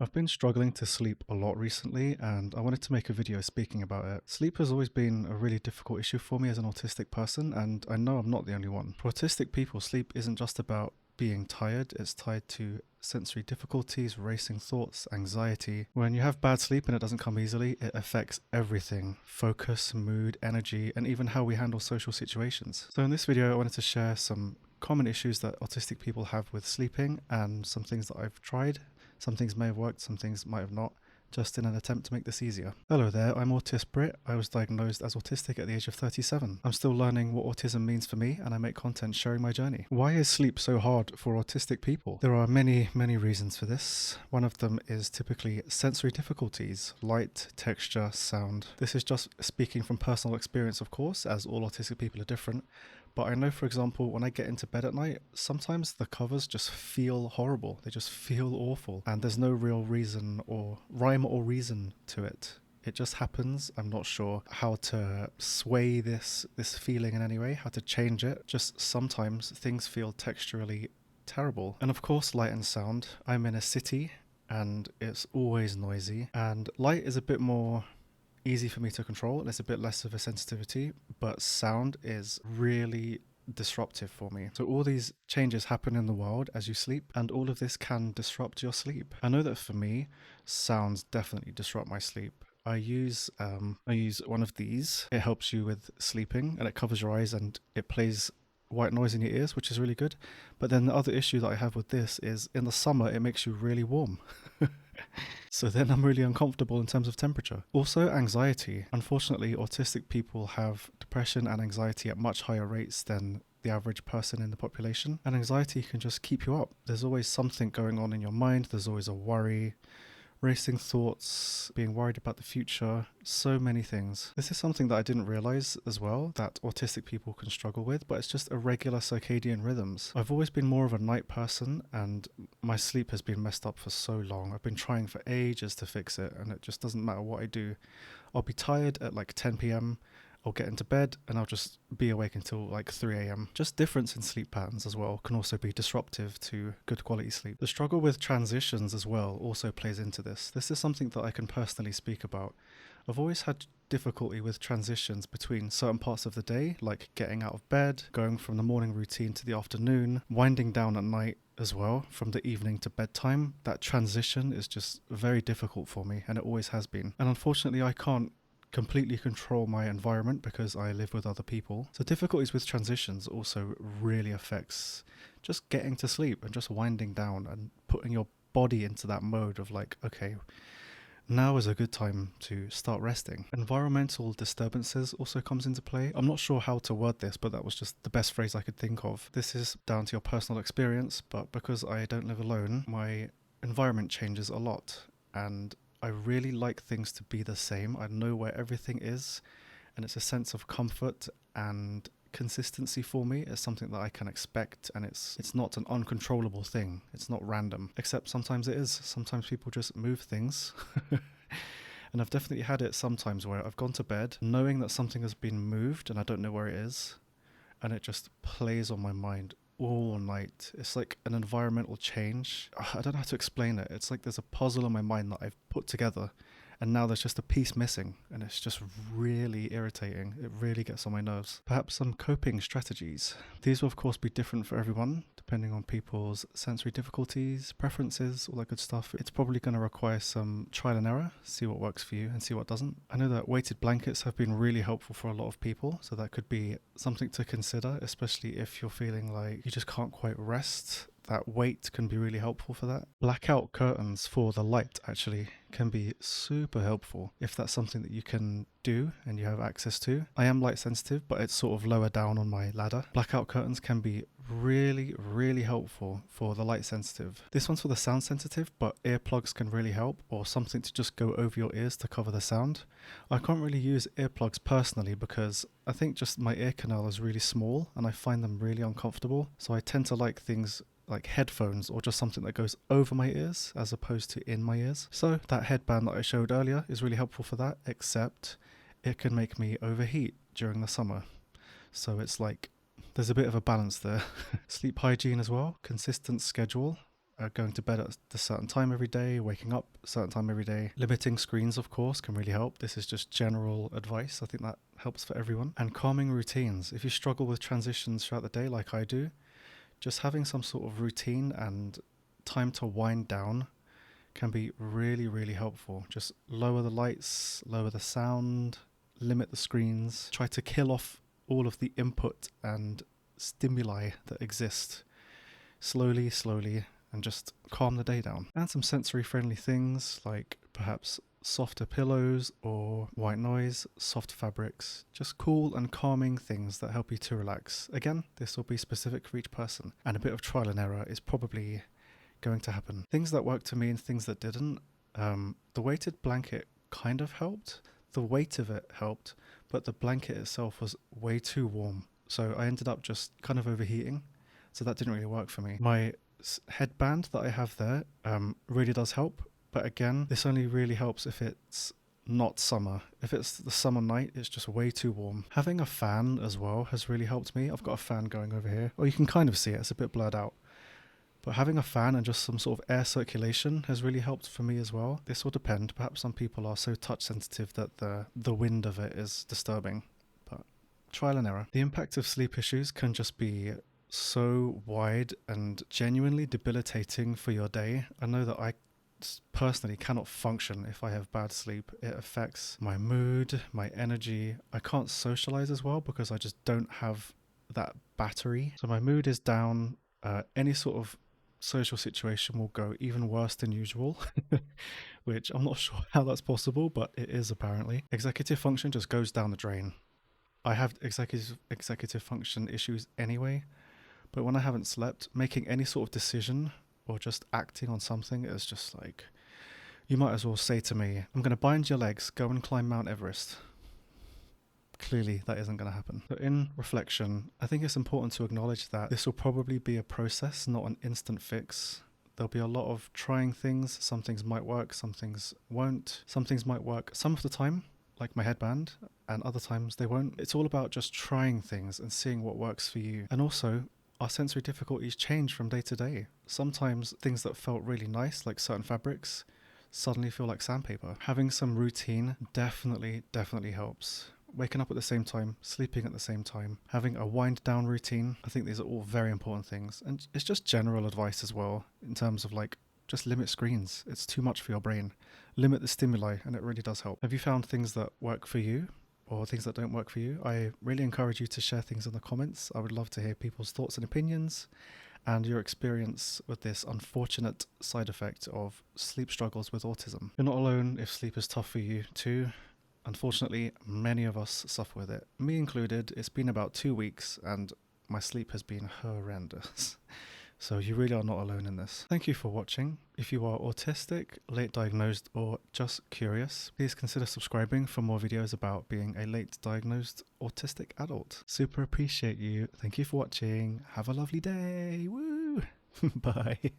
I've been struggling to sleep a lot recently, and I wanted to make a video speaking about it. Sleep has always been a really difficult issue for me as an autistic person, and I know I'm not the only one. For autistic people, sleep isn't just about being tired, it's tied to sensory difficulties, racing thoughts, anxiety. When you have bad sleep and it doesn't come easily, it affects everything: focus, mood, energy, and even how we handle social situations. So in this video, I wanted to share some common issues that autistic people have with sleeping and some things that I've tried. Some things may have worked, some things might have not, just in an attempt to make this easier. Hello there, I'm Autist Brit. I was diagnosed as autistic at the age of 37. I'm still learning what autism means for me, and I make content sharing my journey. Why is sleep so hard for autistic people? There are many reasons for this. One of them is typically sensory difficulties: light, texture, sound. This is just speaking from personal experience, of course, as all autistic people are different. But I know, for example, when I get into bed at night, sometimes the covers just feel horrible. They just feel awful. And there's no real reason or rhyme or reason to it. It just happens. I'm not sure how to sway this feeling in any way, how to change it. Just sometimes things feel texturally terrible. And of course, light and sound. I'm in a city and it's always noisy. And light is a bit more easy for me to control. There's a bit less of a sensitivity, but sound is really disruptive for me. So all these changes happen in the world as you sleep, and all of this can disrupt your sleep. I know that for me, sounds definitely disrupt my sleep. I use one of these. It helps you with sleeping and it covers your eyes and it plays white noise in your ears, which is really good. But then the other issue that I have with this is in the summer it makes you really warm. So then I'm really uncomfortable in terms of temperature. Also, anxiety. Unfortunately, autistic people have depression and anxiety at much higher rates than the average person in the population. And anxiety can just keep you up. There's always something going on in your mind. There's always a worry, racing thoughts, being worried about the future, so many things. This is something that I didn't realize as well, that autistic people can struggle with, but it's just irregular circadian rhythms. I've always been more of a night person and my sleep has been messed up for so long. I've been trying for ages to fix it and it just doesn't matter what I do. I'll be tired at like 10 p.m. I'll get into bed and I'll just be awake until like 3 a.m. Just difference in sleep patterns as well can also be disruptive to good quality sleep. The struggle with transitions as well also plays into this. This is something that I can personally speak about. I've always had difficulty with transitions between certain parts of the day, like getting out of bed, going from the morning routine to the afternoon, winding down at night as well, from the evening to bedtime. That transition is just very difficult for me and it always has been. And unfortunately I can't completely control my environment because I live with other people. So difficulties with transitions also really affects just getting to sleep and just winding down and putting your body into that mode of like, okay, now is a good time to start resting. Environmental disturbances also comes into play. I'm not sure how to word this, but that was just the best phrase I could think of. This is down to your personal experience, but because I don't live alone, my environment changes a lot and I really like things to be the same. I know where everything is, and it's a sense of comfort and consistency for me. It's something that I can expect, and it's not an uncontrollable thing. It's not random, except sometimes it is. Sometimes people just move things. And I've definitely had it sometimes where I've gone to bed knowing that something has been moved and I don't know where it is, and it just plays on my mind all night. It's like an environmental change. I don't know how to explain it. It's like there's a puzzle in my mind that I've put together and now there's just a piece missing and it's just really irritating. It really gets on my nerves. Perhaps some coping strategies. These will of course be different for everyone depending on people's sensory difficulties, preferences, all that good stuff. It's probably going to require some trial and error, see what works for you and see what doesn't. I know that weighted blankets have been really helpful for a lot of people, so that could be something to consider, especially if you're feeling like you just can't quite rest. That weight can be really helpful for that. Blackout curtains for the light actually can be super helpful if that's something that you can do and you have access to. I am light sensitive, but it's sort of lower down on my ladder. Blackout curtains can be really helpful for the light sensitive. This one's for the sound sensitive, but earplugs can really help, or something to just go over your ears to cover the sound. I can't really use earplugs personally because I think just my ear canal is really small and I find them really uncomfortable. So I tend to like things like headphones or just something that goes over my ears as opposed to in my ears. So that headband that I showed earlier is really helpful for that, except it can make me overheat during the summer. So it's like there's a bit of a balance there. Sleep hygiene as well, consistent schedule. going to bed at a certain time every day, waking up a certain time every day. Limiting screens, of course, can really help. This is just general advice. I think that helps for everyone. And calming routines. If you struggle with transitions throughout the day like I do, just having some sort of routine and time to wind down can be really, really helpful. Just lower the lights, lower the sound, limit the screens, try to kill off all of the input and stimuli that exist slowly, and just calm the day down. And some sensory friendly things like perhaps softer pillows or white noise, soft fabrics, just cool and calming things that help you to relax. Again, this will be specific for each person, and a bit of trial and error is probably going to happen. Things that worked to me and things that didn't. The weighted blanket kind of helped. The weight of it helped, but the blanket itself was way too warm. So I ended up just kind of overheating. So that didn't really work for me. My headband that I have there really does help. But again, this only really helps if it's not summer. If it's the summer night, it's just way too warm. Having a fan as well has really helped me. I've got a fan going over here. Or you can kind of see it. It's a bit blurred out. But having a fan and just some sort of air circulation has really helped for me as well. This will depend. Perhaps some people are so touch sensitive that the wind of it is disturbing. But trial and error. The impact of sleep issues can just be so wide and genuinely debilitating for your day. I know that I personally cannot function if I have bad sleep. It affects my mood, my energy. I can't socialize as well because I just don't have that battery. So my mood is down. Any sort of social situation will go even worse than usual, which I'm not sure how that's possible, but it is apparently. Executive function just goes down the drain. I have executive function issues anyway, but when I haven't slept, making any sort of decision or just acting on something is just like, you might as well say to me, I'm going to bind your legs, go and climb Mount Everest. Clearly that isn't going to happen. So in reflection, I think it's important to acknowledge that this will probably be a process, not an instant fix. There'll be a lot of trying things. Some things might work, some things won't. Some things might work some of the time, like my headband, and other times they won't. It's all about just trying things and seeing what works for you. And also, our sensory difficulties change from day to day. Sometimes things that felt really nice, like certain fabrics, suddenly feel like sandpaper. Having some routine definitely helps. Waking up at the same time, sleeping at the same time, having a wind down routine. I think these are all very important things. And it's just general advice as well, in terms of like, just limit screens. It's too much for your brain. Limit the stimuli, and it really does help. Have you found things that work for you or things that don't work for you? I really encourage you to share things in the comments. I would love to hear people's thoughts and opinions and your experience with this unfortunate side effect of sleep struggles with autism. You're not alone if sleep is tough for you too. Unfortunately, many of us suffer with it. Me included. It's been about 2 weeks and my sleep has been horrendous. So you really are not alone in this. Thank you for watching. If you are autistic, late diagnosed, or just curious, please consider subscribing for more videos about being a late diagnosed autistic adult. Super appreciate you. Thank you for watching. Have a lovely day. Woo! Bye.